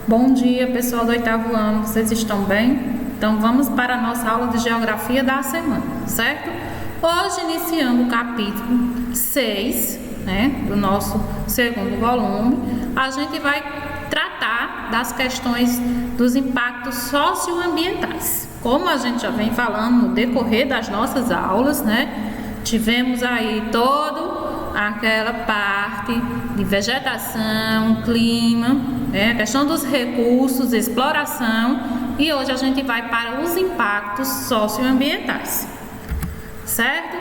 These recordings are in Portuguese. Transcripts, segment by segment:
Bom dia, pessoal do 8º ano, vocês estão bem? Então vamos para a nossa aula de Geografia da semana, certo? Hoje, iniciando o capítulo 6, do nosso segundo volume, a gente vai tratar das questões dos impactos socioambientais. Como a gente já vem falando no decorrer das nossas aulas, tivemos aí toda aquela parte de vegetação, clima, a questão dos recursos, exploração, e hoje a gente vai para os impactos socioambientais, certo?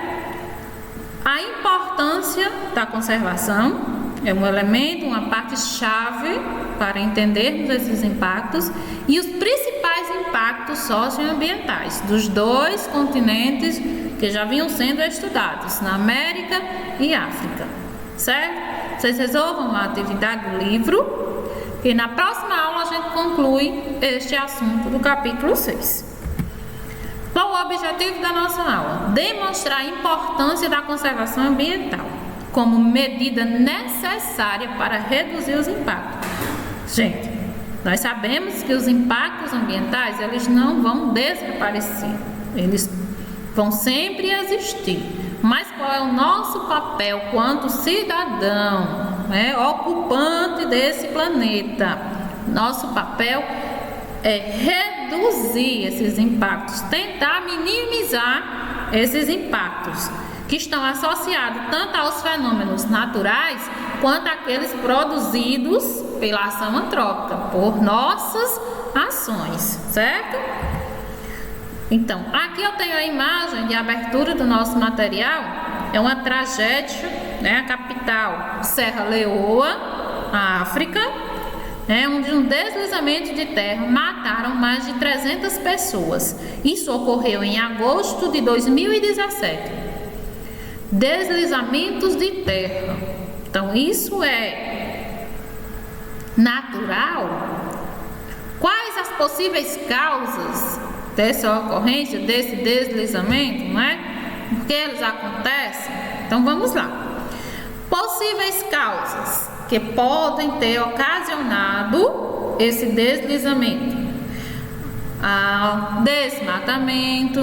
A importância da conservação é um elemento, uma parte-chave para entendermos esses impactos e os principais impactos socioambientais dos dois continentes que já vinham sendo estudados, na América e África, certo? Vocês resolvam a atividade do livro e na próxima aula a gente conclui este assunto do capítulo 6. Qual o objetivo da nossa aula? Demonstrar a importância da conservação ambiental como medida necessária para reduzir os impactos. Gente, nós sabemos que os impactos ambientais, eles não vão desaparecer, eles vão sempre existir. Mas qual é o nosso papel quanto cidadão, ocupante desse planeta? Nosso papel é reduzir esses impactos, tentar minimizar esses impactos que estão associados tanto aos fenômenos naturais quanto àqueles produzidos pela ação antrópica, por nossas ações, certo? Então, aqui eu tenho a imagem de abertura do nosso material, é uma tragédia, a capital Serra Leoa, a África, onde um deslizamento de terra mataram mais de 300 pessoas. Isso ocorreu em agosto de 2017. Deslizamentos de terra. Então, isso é natural? Quais as possíveis causas dessa ocorrência, desse deslizamento, Por que eles acontecem? Então, vamos lá. Possíveis causas que podem ter ocasionado esse deslizamento: desmatamento,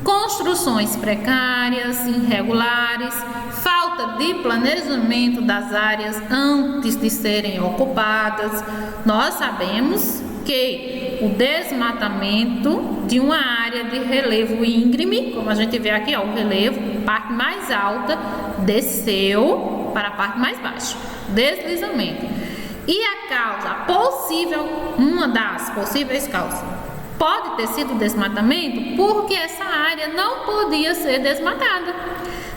construções precárias, irregulares, falta de planejamento das áreas antes de serem ocupadas. Nós sabemos que o desmatamento de uma área de relevo íngreme, como a gente vê aqui, o relevo, parte mais alta, desceu para a parte mais baixa, deslizamento. E a causa uma das possíveis causas, pode ter sido desmatamento porque essa área não podia ser desmatada.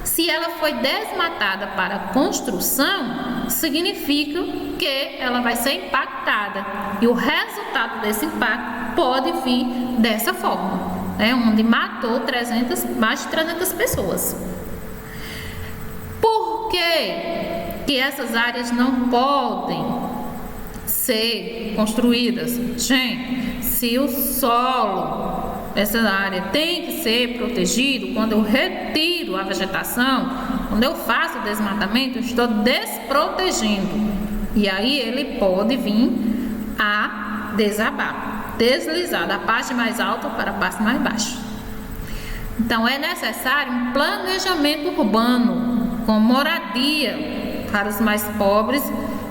Se ela foi desmatada para construção, significa que ela vai ser impactada. E o resultado desse impacto pode vir dessa forma, onde matou mais de 300 pessoas. Por que essas áreas não podem ser construídas? Gente, se o solo, essa área tem que ser protegido, quando eu retiro a vegetação, quando eu faço o desmatamento, eu estou desprotegendo. E aí ele pode vir a desabar, deslizar da parte mais alta para a parte mais baixa. Então é necessário um planejamento urbano com moradia para os mais pobres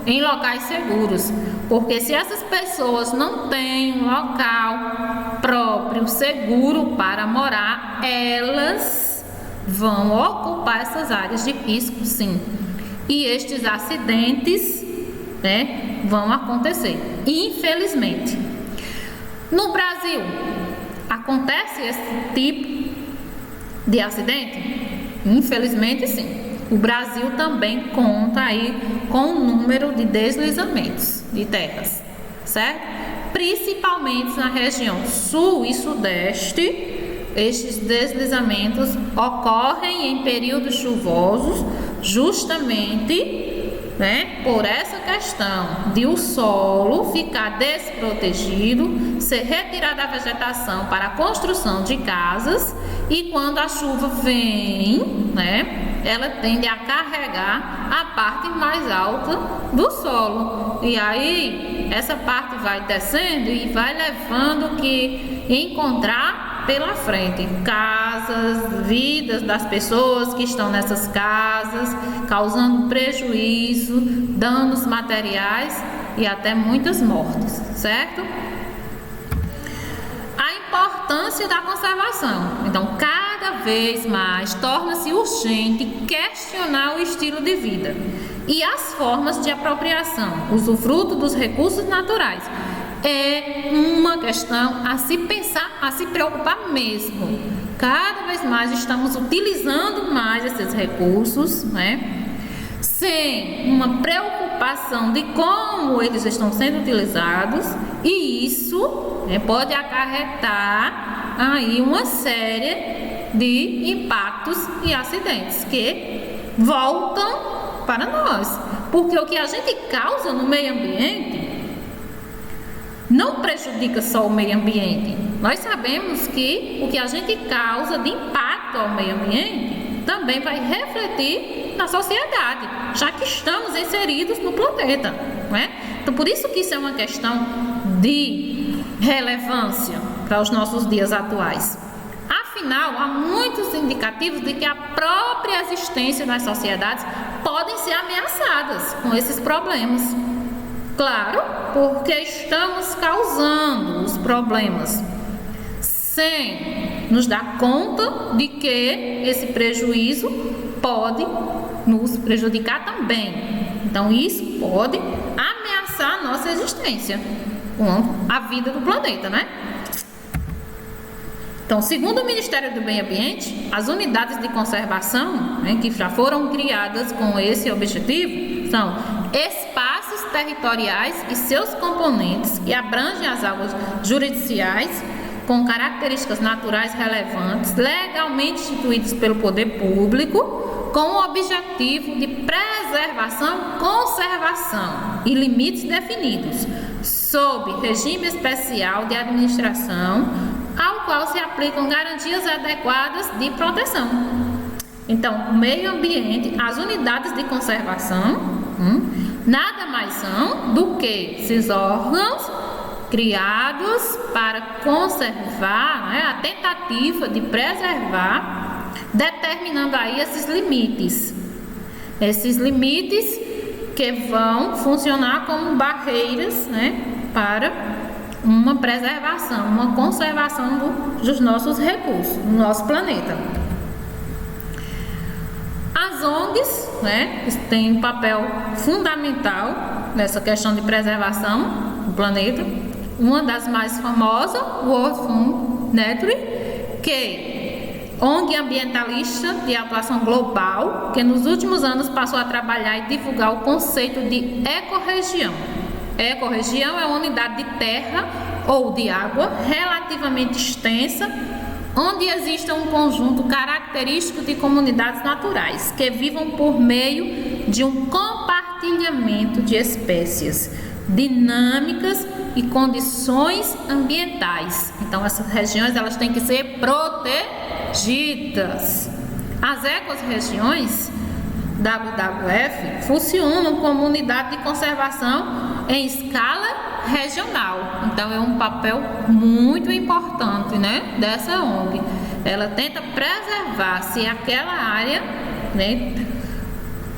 em locais seguros, porque se essas pessoas não têm um local próprio, seguro para morar, elas vão ocupar essas áreas de risco, sim. E estes acidentes, vão acontecer, infelizmente. No Brasil, acontece esse tipo de acidente? Infelizmente, sim. O Brasil também conta aí com o número de deslizamentos de terras, certo? Principalmente na região sul e sudeste, estes deslizamentos ocorrem em períodos chuvosos, justamente por essa questão de o solo ficar desprotegido, ser retirada a vegetação para a construção de casas, e quando a chuva vem, ela tende a carregar a parte mais alta do solo, e aí essa parte vai descendo e vai levando o que encontrar pela frente. Casas, vidas das pessoas que estão nessas casas, causando prejuízo, danos materiais e até muitas mortes, certo? A importância da conservação. Então, cada vez mais torna-se urgente questionar o estilo de vida e as formas de apropriação, usufruto dos recursos naturais. É uma questão a se pensar, a se preocupar mesmo. Cada vez mais estamos utilizando mais esses recursos, né? Sem uma preocupação de como eles estão sendo utilizados, e isso, né, pode acarretar aí uma série de impactos e acidentes que voltam para nós, porque o que a gente causa no meio ambiente não prejudica só o meio ambiente. Nós sabemos que o que a gente causa de impacto ao meio ambiente também vai refletir na sociedade, já que estamos inseridos no planeta, não é? Então, por isso que isso é uma questão de relevância para os nossos dias atuais. Afinal, há muitos indicativos de que a própria existência das sociedades podem ser ameaçadas com esses problemas. Claro, porque estamos causando os problemas sem nos dar conta de que esse prejuízo pode nos prejudicar também. Então, isso pode ameaçar a nossa existência, a vida do planeta, né? Então, segundo o Ministério do Meio Ambiente, as unidades de conservação, né, que já foram criadas com esse objetivo, são espaços territoriais e seus componentes que abrangem as águas jurisdicionais com características naturais relevantes, legalmente instituídos pelo poder público, com o objetivo de preservação, conservação e limites definidos, sob regime especial de administração, ao qual se aplicam garantias adequadas de proteção. Então, o meio ambiente, as unidades de conservação, nada mais são do que esses órgãos criados para conservar, né, a tentativa de preservar, determinando aí esses limites que vão funcionar como barreiras, né, para uma preservação, uma conservação dos nossos recursos, do nosso planeta. As ONGs, né, têm um papel fundamental nessa questão de preservação do planeta. Uma das mais famosas, o World Food Network, que ONG ambientalista de atuação global, que nos últimos anos passou a trabalhar e divulgar o conceito de ecorregião. Ecorregião é uma unidade de terra ou de água relativamente extensa, onde existe um conjunto característico de comunidades naturais que vivam por meio de um compartilhamento de espécies, dinâmicas e condições ambientais. Então, essas regiões elas têm que ser protegidas. As ecorregiões WWF funcionam como unidade de conservação em escala regional. Então, é um papel muito importante, né, dessa ONG. Ela tenta preservar se aquela área, né,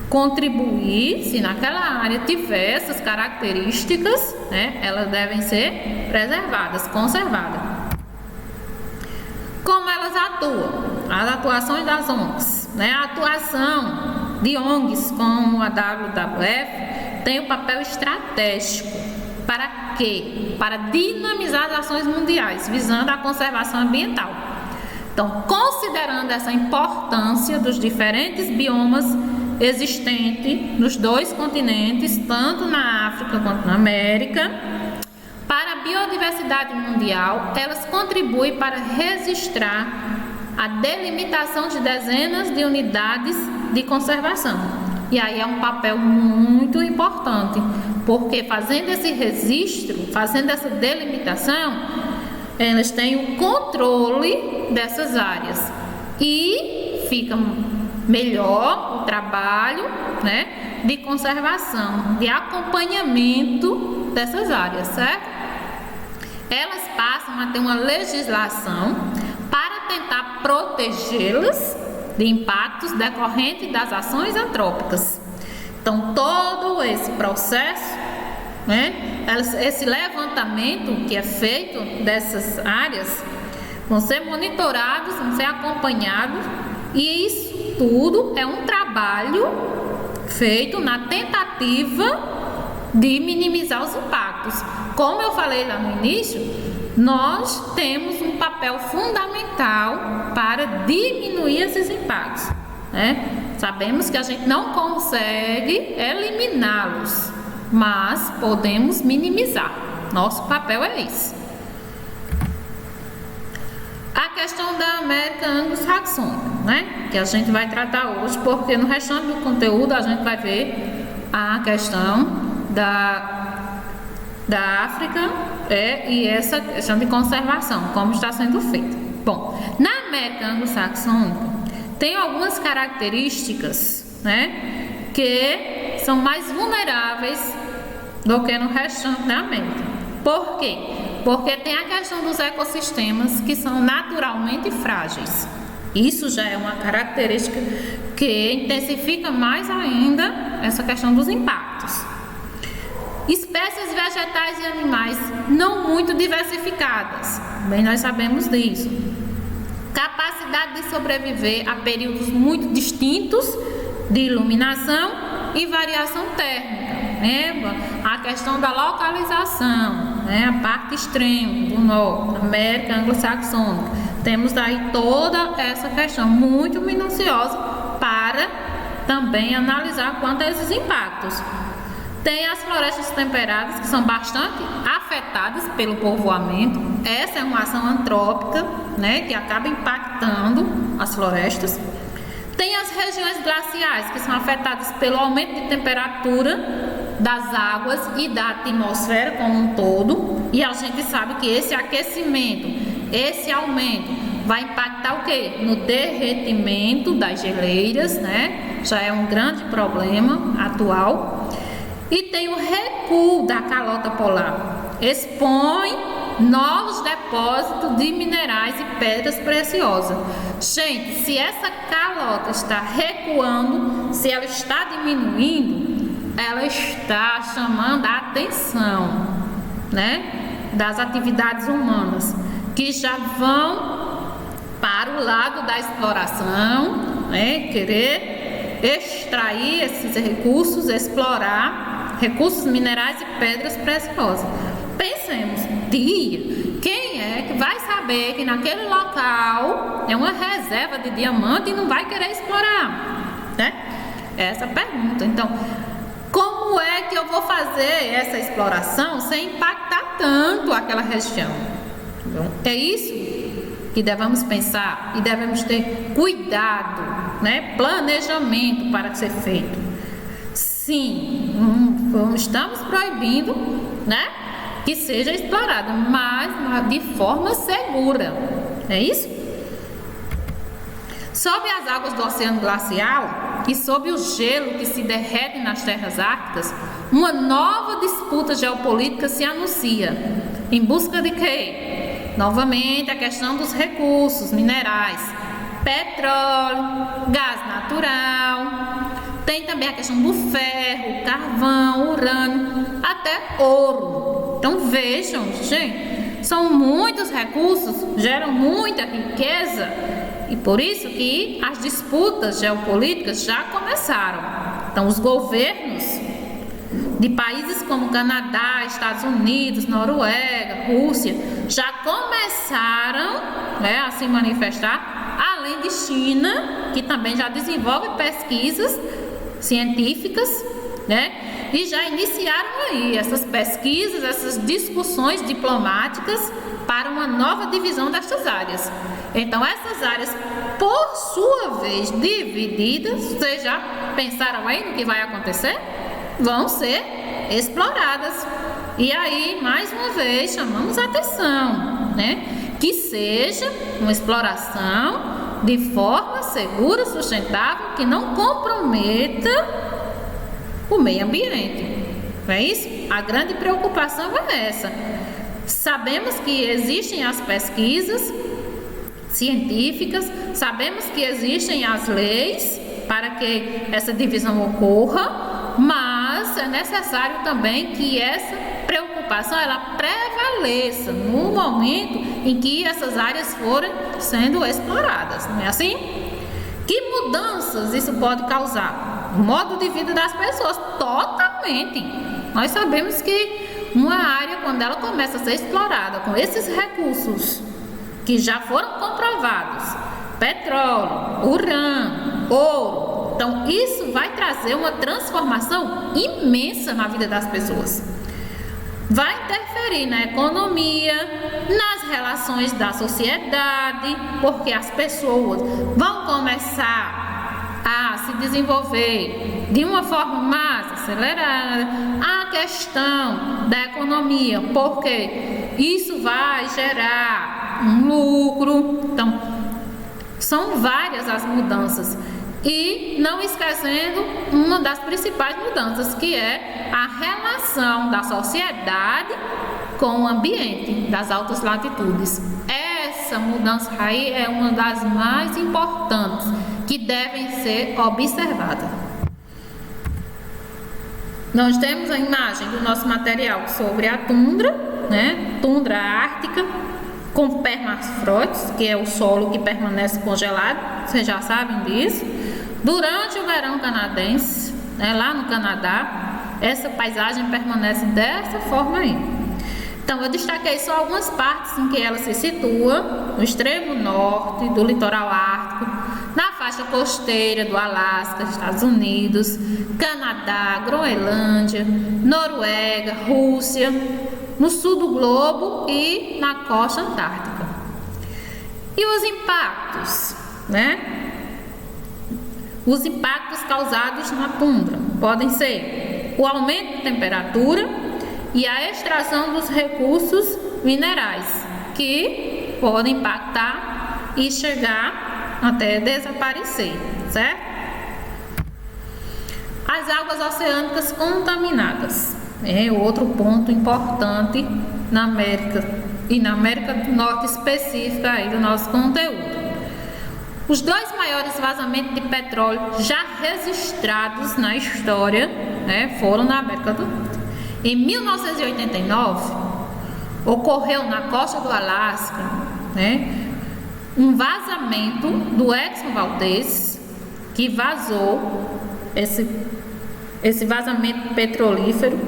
contribuir, se naquela área tiver essas características, né, elas devem ser preservadas, conservadas. Como elas atuam? As atuações das ONGs, né, a atuação de ONGs como a WWF tem um papel estratégico. Para quê? Para dinamizar as ações mundiais, visando a conservação ambiental. Então, considerando essa importância dos diferentes biomas existentes nos dois continentes, tanto na África quanto na América, para a biodiversidade mundial, elas contribuem para registrar a delimitação de dezenas de unidades de conservação. E aí é um papel muito importante, porque fazendo esse registro, fazendo essa delimitação, elas têm o controle dessas áreas e fica melhor o trabalho, né, de conservação, de acompanhamento dessas áreas, certo? elas passam a ter uma legislação para tentar protegê-las de impactos decorrentes das ações antrópicas. Então, todo esse processo, né, esse levantamento que é feito dessas áreas, vão ser monitorados, vão ser acompanhados, e isso tudo é um trabalho feito na tentativa de minimizar os impactos. Como eu falei lá no início, nós temos um papel fundamental para diminuir esses impactos, né? Sabemos que a gente não consegue eliminá-los, mas podemos minimizar. Nosso papel é esse. A questão da América anglo-saxônica, né? Que a gente vai tratar hoje, porque no restante do conteúdo a gente vai ver a questão da África e essa questão de conservação, como está sendo feita. Bom, na América anglo-saxônica tem algumas características, né, que são mais vulneráveis do que no restante da América. Por quê? Porque tem a questão dos ecossistemas que são naturalmente frágeis. Isso já é uma característica que intensifica mais ainda essa questão dos impactos. Espécies vegetais e animais não muito diversificadas, bem nós sabemos disso. Capacidade de sobreviver a períodos muito distintos de iluminação e variação térmica, né? A questão da localização, né? A parte extrema do norte, América anglo-saxônica. Temos aí toda essa questão muito minuciosa para também analisar quanto a esses impactos. Tem as florestas temperadas, que são bastante afetadas pelo povoamento. Essa é uma ação antrópica, né, que acaba impactando as florestas. Tem as regiões glaciais, que são afetadas pelo aumento de temperatura das águas e da atmosfera como um todo. E a gente sabe que esse aquecimento, esse aumento, vai impactar o quê? No derretimento das geleiras, né? Já é um grande problema atual. E tem o recuo da calota polar. Expõe novos depósitos de minerais e pedras preciosas. Gente, se essa calota está recuando, se ela está diminuindo, ela está chamando a atenção, né, das atividades humanas, que já vão para o lado da exploração, né, querer extrair esses recursos, explorar recursos minerais e pedras preciosas. Pensemos, quem é que vai saber que naquele local é uma reserva de diamante e não vai querer explorar, né? Essa é a pergunta. Então, como é que eu vou fazer essa exploração sem impactar tanto aquela região? Então, é isso que devemos pensar e devemos ter cuidado, né? Planejamento para ser feito. Sim, estamos proibindo, né, que seja explorado, mas de forma segura, é isso? Sob as águas do Oceano Glacial e sob o gelo que se derrete nas terras árticas, uma nova disputa geopolítica se anuncia. Em busca de quê? Novamente a questão dos recursos minerais, petróleo, gás natural. Tem também a questão do ferro, carvão, urânio, até ouro. Então vejam, gente, são muitos recursos, geram muita riqueza e por isso que as disputas geopolíticas já começaram. Então os governos de países como Canadá, Estados Unidos, Noruega, Rússia já começaram, né, a se manifestar, além de China, que também já desenvolve pesquisas científicas, né? E já iniciaram aí essas pesquisas, essas discussões diplomáticas para uma nova divisão destas áreas. Então, essas áreas, por sua vez, divididas, vocês já pensaram aí no que vai acontecer? Vão ser exploradas. E aí, mais uma vez, chamamos a atenção, né? Que seja uma exploração de forma segura, sustentável, que não comprometa o meio ambiente. Não é isso? A grande preocupação é essa. Sabemos que existem as pesquisas científicas, sabemos que existem as leis para que essa divisão ocorra, mas é necessário também que essa preocupação ela prevaleça no momento em que essas áreas forem sendo exploradas, não é assim? Que mudanças isso pode causar? O modo de vida das pessoas, totalmente. Nós sabemos que uma área, quando ela começa a ser explorada com esses recursos que já foram comprovados, petróleo, urânio, ouro, então isso vai trazer uma transformação imensa na vida das pessoas. Vai interferir na economia, nas relações da sociedade, porque as pessoas vão começar a se desenvolver de uma forma mais acelerada. A questão da economia, porque isso vai gerar um lucro. Então, são várias as mudanças. E não esquecendo uma das principais mudanças, que é a relação da sociedade com o ambiente das altas latitudes. Essa mudança aí é uma das mais importantes que devem ser observadas. Nós temos a imagem do nosso material sobre a tundra, né? Tundra ártica com permafrost, que é o solo que permanece congelado, vocês já sabem disso. Durante o verão canadense, né, lá no Canadá, essa paisagem permanece dessa forma aí. Então, eu destaquei só algumas partes em que ela se situa, no extremo norte do litoral ártico, na faixa costeira do Alasca, Estados Unidos, Canadá, Groenlândia, Noruega, Rússia, no sul do globo e na costa antártica. E os impactos, né? Os impactos causados na tundra podem ser o aumento de temperatura e a extração dos recursos minerais, que podem impactar e chegar até desaparecer, certo? As águas oceânicas contaminadas é outro ponto importante na América e na América do Norte específica aí do nosso conteúdo. Os dois maiores vazamentos de petróleo já registrados na história, né, foram na América do Norte. Em 1989, ocorreu na costa do Alasca, né, um vazamento do Exxon Valdez, que vazou, esse vazamento petrolífero,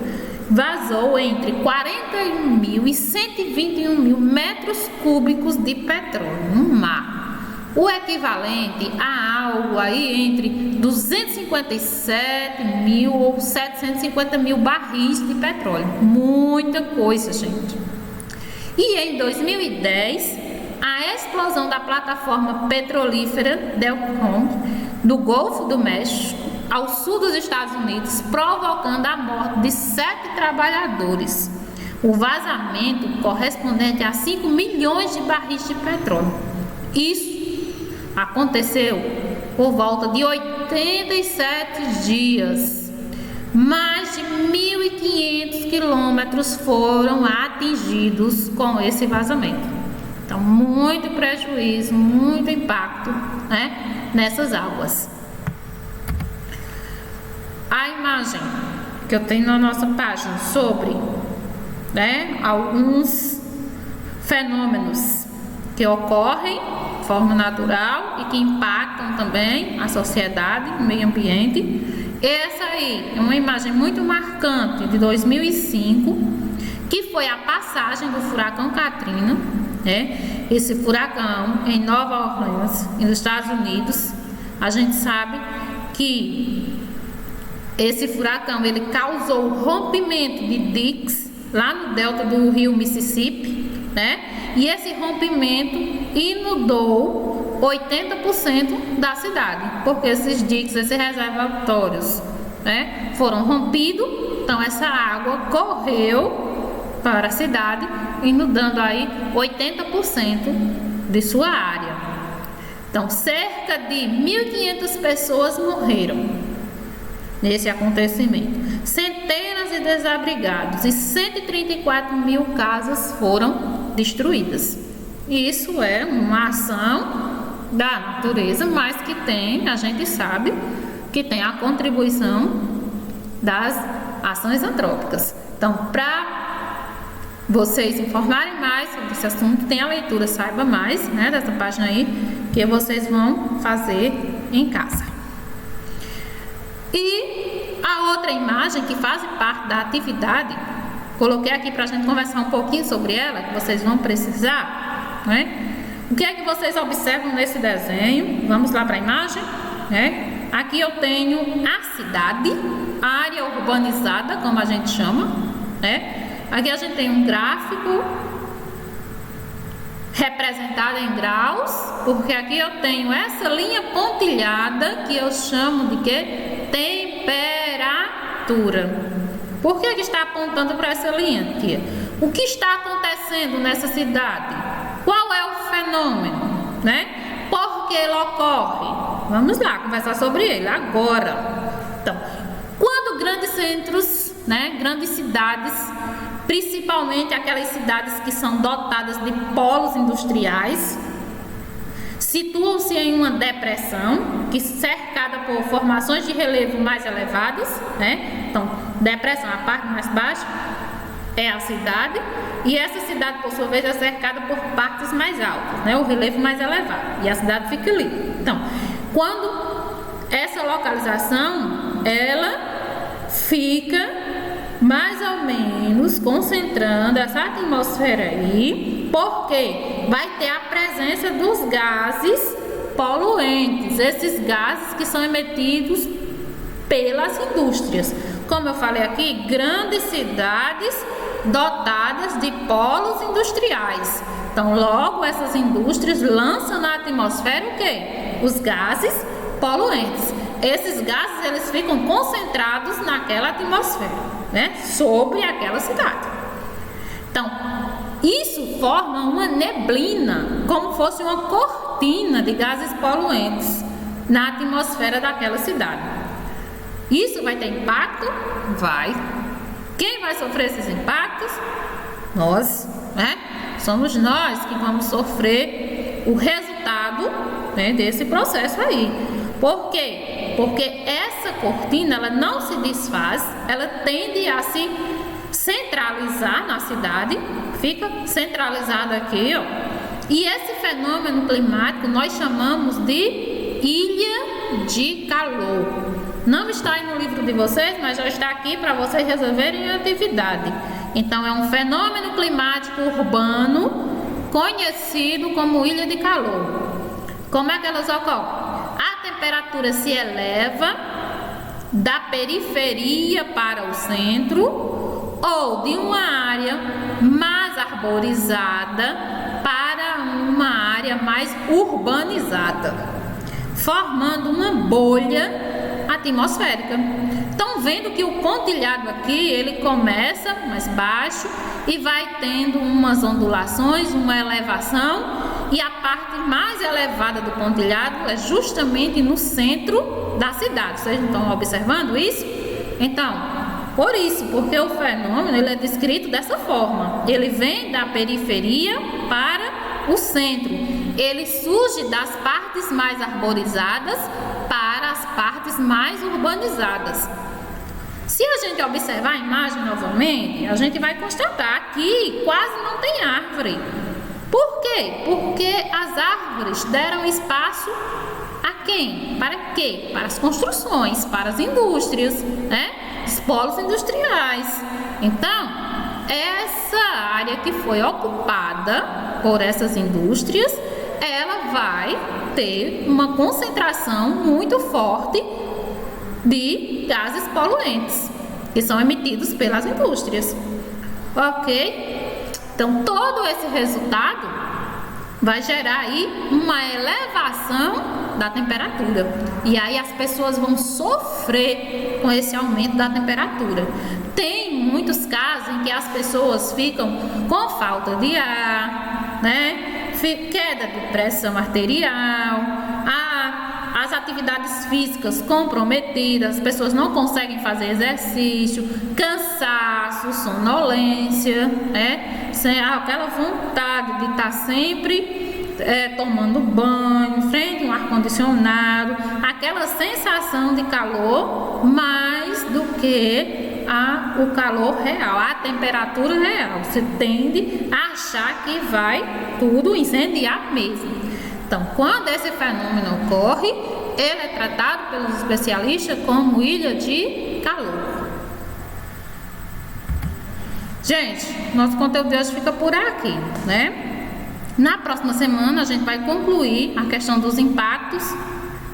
vazou entre 41 mil e 121 mil metros cúbicos de petróleo no mar. O equivalente a algo aí entre 257 mil ou 750 mil barris de petróleo. Muita coisa, gente. E em 2010, a explosão da plataforma petrolífera Delcon no Golfo do México, ao sul dos Estados Unidos, provocando a morte de 7 trabalhadores. O vazamento correspondente a 5 milhões de barris de petróleo. Isso aconteceu por volta de 87 dias. Mais de 1.500 quilômetros foram atingidos com esse vazamento. Então, muito prejuízo, muito impacto, né, nessas águas. A imagem que eu tenho na nossa página sobre, né, alguns fenômenos que ocorrem de forma natural e que impactam também a sociedade, o meio ambiente. Essa aí é uma imagem muito marcante de 2005, que foi a passagem do furacão Katrina, né? Esse furacão em Nova Orleans, nos Estados Unidos. A gente sabe que esse furacão ele causou o rompimento de diques lá no delta do rio Mississippi, né? E esse rompimento inundou 80% da cidade, porque esses diques, esses reservatórios, né, foram rompidos. Então essa água correu para a cidade, inundando aí 80% de sua área. Então cerca de 1.500 pessoas morreram. nesse acontecimento. Centenas de desabrigados e 134 mil casas foram destruídas. Isso é uma ação da natureza, mas que tem, a gente sabe, que tem a contribuição das ações antrópicas. Então, para vocês informarem mais sobre esse assunto, tem a leitura Saiba Mais, né, dessa página aí, que vocês vão fazer em casa. E a outra imagem que faz parte da atividade, coloquei aqui para a gente conversar um pouquinho sobre ela, que vocês vão precisar, né? O que é que vocês observam nesse desenho? Vamos lá para a imagem, né? Aqui eu tenho a cidade, a área urbanizada, como a gente chama, né? Aqui a gente tem um gráfico representado em graus, porque aqui eu tenho essa linha pontilhada que eu chamo de quê? Temperatura. Por que está apontando para essa linha, tia? O que está acontecendo nessa cidade? Qual é o fenômeno, né? Por que ele ocorre? Vamos lá conversar sobre ele agora. Então, quando grandes centros, né, grandes cidades, principalmente aquelas cidades que são dotadas de polos industriais, situam-se em uma depressão, que cercada por formações de relevo mais elevadas, né? Então, depressão, a parte mais baixa é a cidade, e essa cidade, por sua vez, é cercada por partes mais altas, né? O relevo mais elevado, e a cidade fica ali. Então, quando essa localização, ela fica mais ou menos concentrando essa atmosfera aí, porque vai ter a presença dos gases poluentes, esses gases que são emitidos pelas indústrias. Como eu falei aqui, grandes cidades dotadas de polos industriais. Então, logo essas indústrias lançam na atmosfera o quê? Os gases poluentes. Esses gases, eles ficam concentrados naquela atmosfera, né? Sobre aquela cidade. Então, isso forma uma neblina, como fosse uma cortina de gases poluentes na atmosfera daquela cidade. Isso vai ter impacto? Vai. Quem vai sofrer esses impactos? Nós, né? Somos nós que vamos sofrer o resultado, né, desse processo aí. Por quê? Porque essa cortina, ela não se desfaz, ela tende a se centralizar na cidade, fica centralizada aqui, ó. E esse fenômeno climático nós chamamos de ilha de calor. Não está aí no livro de vocês, mas já está aqui para vocês resolverem a atividade. Então, é um fenômeno climático urbano conhecido como ilha de calor. Como é que elas ocorrem? A temperatura se eleva da periferia para o centro ou de uma área mais arborizada para uma área mais urbanizada, formando uma bolha atmosférica. Estão vendo que o pontilhado aqui, ele começa mais baixo e vai tendo umas ondulações, uma elevação, e a parte mais elevada do pontilhado é justamente no centro da cidade. Vocês estão observando isso? Então, por isso, porque o fenômeno, ele é descrito dessa forma. Ele vem da periferia para o centro. Ele surge das partes mais arborizadas para as partes mais urbanizadas. Se a gente observar a imagem novamente, a gente vai constatar que quase não tem árvore. Por quê? Porque as árvores deram espaço a quem? Para quê? Para as construções, para as indústrias, né? Os polos industriais. Então, essa área que foi ocupada por essas indústrias, ela vai ter uma concentração muito forte de gases poluentes que são emitidos pelas indústrias. Ok? Então, todo esse resultado vai gerar aí uma elevação da temperatura. E aí as pessoas vão sofrer com esse aumento da temperatura. Tem muitos casos em que as pessoas ficam com falta de ar, né? Queda de pressão arterial, as atividades físicas comprometidas, as pessoas não conseguem fazer exercício, cansaço, sonolência, né? Sem aquela vontade de estar sempre tomando banho, frente a um ar-condicionado, aquela sensação de calor mais do que o calor real, a temperatura real. Você tende a achar que vai tudo incendiar mesmo. Então, quando esse fenômeno ocorre, ele é tratado pelos especialistas como ilha de calor. Gente, nosso conteúdo de hoje fica por aqui, né? Na próxima semana a gente vai concluir a questão dos impactos,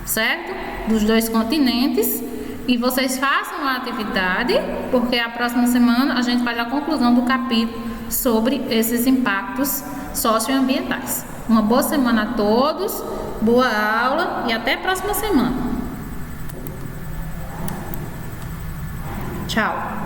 certo? Dos 2 continentes. E vocês façam a atividade, porque a próxima semana a gente vai dar a conclusão do capítulo sobre esses impactos socioambientais. Uma boa semana a todos, boa aula e até a próxima semana. Tchau!